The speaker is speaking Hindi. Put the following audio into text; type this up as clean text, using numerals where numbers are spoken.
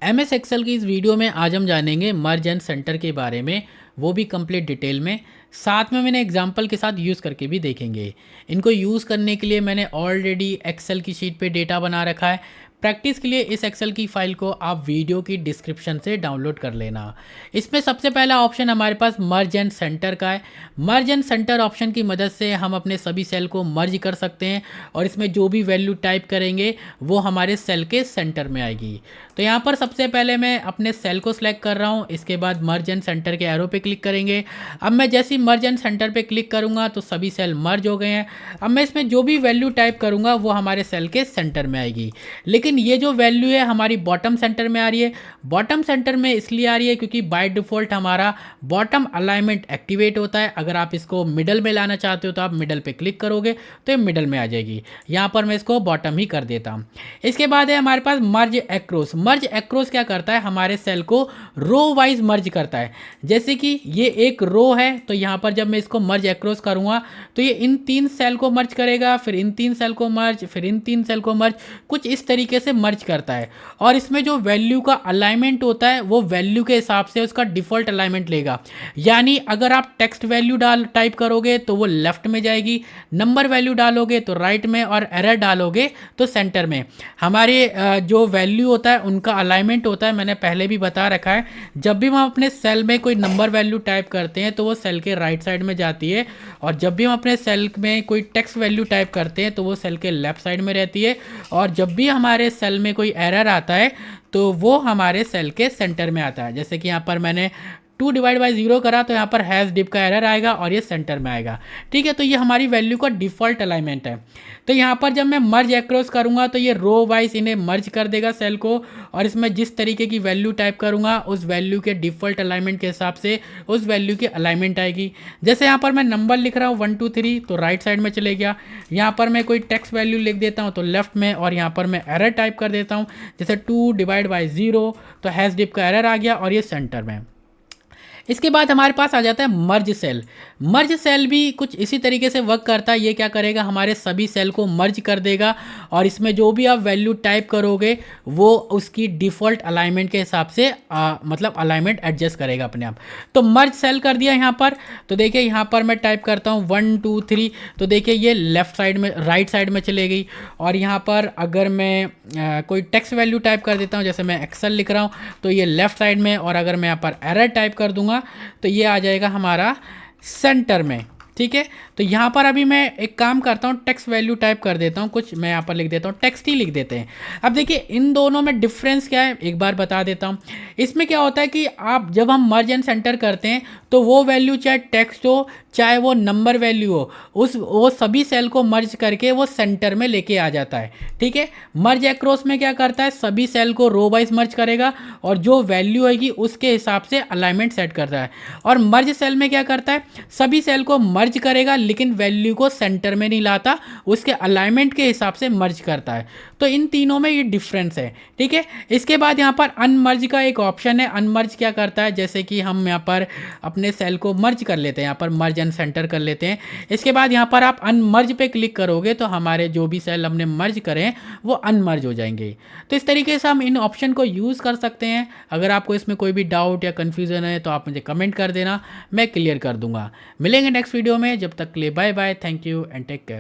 MS एक्सेल की इस वीडियो में आज हम जानेंगे मर्ज एंड सेंटर के बारे में, वो भी कंप्लीट डिटेल में। साथ में मैंने एग्जांपल के साथ यूज़ करके भी देखेंगे। इनको यूज़ करने के लिए मैंने ऑलरेडी एक्सेल की शीट पे डेटा बना रखा है। प्रैक्टिस के लिए इस एक्सेल की फ़ाइल को आप वीडियो की डिस्क्रिप्शन से डाउनलोड कर लेना। इसमें सबसे पहला ऑप्शन हमारे पास मर्ज एंड सेंटर का है। मर्ज एंड सेंटर ऑप्शन की मदद से हम अपने सभी सेल को मर्ज कर सकते हैं और इसमें जो भी वैल्यू टाइप करेंगे वो हमारे सेल के सेंटर में आएगी। तो यहाँ पर सबसे पहले मैं अपने सेल को सिलेक्ट कर रहा हूँ। इसके बाद मर्ज एंड सेंटर के एरो पे क्लिक करेंगे। अब मैं जैसे ही मर्ज एंड सेंटर पे क्लिक करूँगा तो सभी सेल मर्ज हो गए हैं। अब मैं इसमें जो भी वैल्यू टाइप करूँगा वो हमारे सेल के सेंटर में आएगी। लेकिन ये जो वैल्यू है हमारी बॉटम सेंटर में आ रही है। बॉटम सेंटर में इसलिए आ रही है क्योंकि बाय डिफ़ॉल्ट हमारा बॉटम अलाइनमेंट एक्टिवेट होता है। अगर आप इसको मिडल में लाना चाहते हो तो आप मिडल पे क्लिक करोगे तो ये मिडल में आ जाएगी। यहाँ पर मैं इसको बॉटम ही कर देता हूँ। इसके बाद है हमारे पास मर्ज एक्रोस। मर्ज एक्रोस क्या करता है, हमारे सेल को रो वाइज मर्ज करता है। जैसे कि ये एक रो है तो यहाँ पर जब मैं इसको मर्ज एक्रोस करूँगा तो ये इन 3 सेल को मर्ज करेगा, फिर इन 3 सेल को मर्ज, फिर इन 3 सेल को मर्ज, कुछ इस तरीके से मर्ज करता है। और इसमें जो वैल्यू का अलाइनमेंट होता है वो वैल्यू के हिसाब से उसका डिफ़ॉल्ट अलाइनमेंट लेगा। यानी अगर आप टेक्स्ट वैल्यू टाइप करोगे तो वो लेफ्ट में जाएगी, नंबर वैल्यू डालोगे तो राइट में, और एरर डालोगे तो सेंटर में। हमारे जो वैल्यू होता है उनका अलाइनमेंट होता है, मैंने पहले भी बता रखा है। जब भी हम अपने सेल में कोई नंबर वैल्यू टाइप करते हैं तो वो सेल के राइट साइड में जाती है, और जब भी हम अपने सेल में कोई टेक्स्ट वैल्यू टाइप करते हैं तो वो सेल के लेफ्ट साइड में रहती है। और जब भी हमारे सेल में कोई एरर आता है तो वो हमारे सेल के सेंटर में आता है। जैसे कि यहाँ पर मैंने 2/0 करा तो यहाँ पर हैज़ डिप का एरर आएगा और ये सेंटर में आएगा। ठीक है, तो ये हमारी वैल्यू का डिफ़ॉल्ट अलाइनमेंट है। तो यहाँ पर जब मैं मर्ज एक्रोस करूँगा तो ये रो वाइज इन्हें मर्ज कर देगा सेल को, और इसमें जिस तरीके की वैल्यू टाइप करूँगा उस वैल्यू के डिफ़ॉल्ट अलाइनमेंट के हिसाब से उस वैल्यू की अलाइनमेंट आएगी। जैसे यहाँ पर मैं नंबर लिख रहा हूँ 1 2 3 तो राइट साइड में चले गया। यहाँ पर मैं कोई टेक्स्ट वैल्यू लिख देता हूँ तो लेफ्ट में, और यहाँ पर मैं एरर टाइप कर देता हूँ जैसे 2/0 तो हैज़ डिप का एरर आ गया और ये सेंटर में। इसके बाद हमारे पास आ जाता है मर्ज सेल। मर्ज सेल भी कुछ इसी तरीके से वर्क करता है। ये क्या करेगा, हमारे सभी सेल को मर्ज कर देगा और इसमें जो भी आप वैल्यू टाइप करोगे वो उसकी डिफ़ॉल्ट अलाइनमेंट के हिसाब से मतलब अलाइनमेंट एडजस्ट करेगा अपने आप। तो मर्ज सेल कर दिया यहाँ पर। तो देखिए यहाँ पर मैं टाइप करता हूँ 1 2 3 तो देखिए ये लेफ़्ट साइड में, राइट साइड में चले गई। और यहाँ पर अगर मैं कोई टेक्स्ट वैल्यू टाइप कर देता हूँ, जैसे मैं एक्सेल लिख रहा हूँ तो ये लेफ़्ट साइड में, और अगर मैं यहाँ पर एरर टाइप कर दूंगा तो ये आ जाएगा हमारा सेंटर में। ठीक है, तो यहाँ पर अभी मैं एक काम करता हूँ, टेक्स्ट वैल्यू टाइप कर देता हूँ, कुछ मैं यहाँ पर लिख देता हूँ, टेक्स्ट ही लिख देते हैं। अब देखिए इन दोनों में डिफरेंस क्या है एक बार बता देता हूँ। इसमें क्या होता है कि आप जब हम मर्ज एंड सेंटर करते हैं तो वो वैल्यू चाहे टेक्स्ट हो चाहे वो नंबर वैल्यू हो, वो सभी सेल को मर्ज करके वो सेंटर में लेके आ जाता है। ठीक है, मर्ज एक्रोस में क्या करता है, सभी सेल को रो वाइज मर्ज करेगा और जो वैल्यू होगी उसके हिसाब से अलाइनमेंट सेट करता है। और मर्ज सेल में क्या करता है, सभी सेल को मर्ज करेगा लेकिन वैल्यू को सेंटर में नहीं लाता, उसके अलाइनमेंट के हिसाब से मर्ज करता है। तो इन तीनों में ये डिफरेंस है। ठीक है, इसके बाद यहाँ पर अनमर्ज का एक ऑप्शन है। अनमर्ज क्या करता है, जैसे कि हम यहाँ पर अपने सेल को मर्ज कर लेते हैं, यहाँ पर मर्ज एंड सेंटर कर लेते हैं। इसके बाद यहाँ पर आप अनमर्ज पे क्लिक करोगे तो हमारे जो भी सेल हमने मर्ज करें वो अनमर्ज हो जाएंगे। तो इस तरीके से हम इन ऑप्शन को यूज़ कर सकते हैं। अगर आपको इसमें कोई भी डाउट या कन्फ्यूज़न है तो आप मुझे कमेंट कर देना, मैं क्लियर कर दूंगा। मिलेंगे नेक्स्ट वीडियो में, जब तक के लिए bye bye, thank you and take care.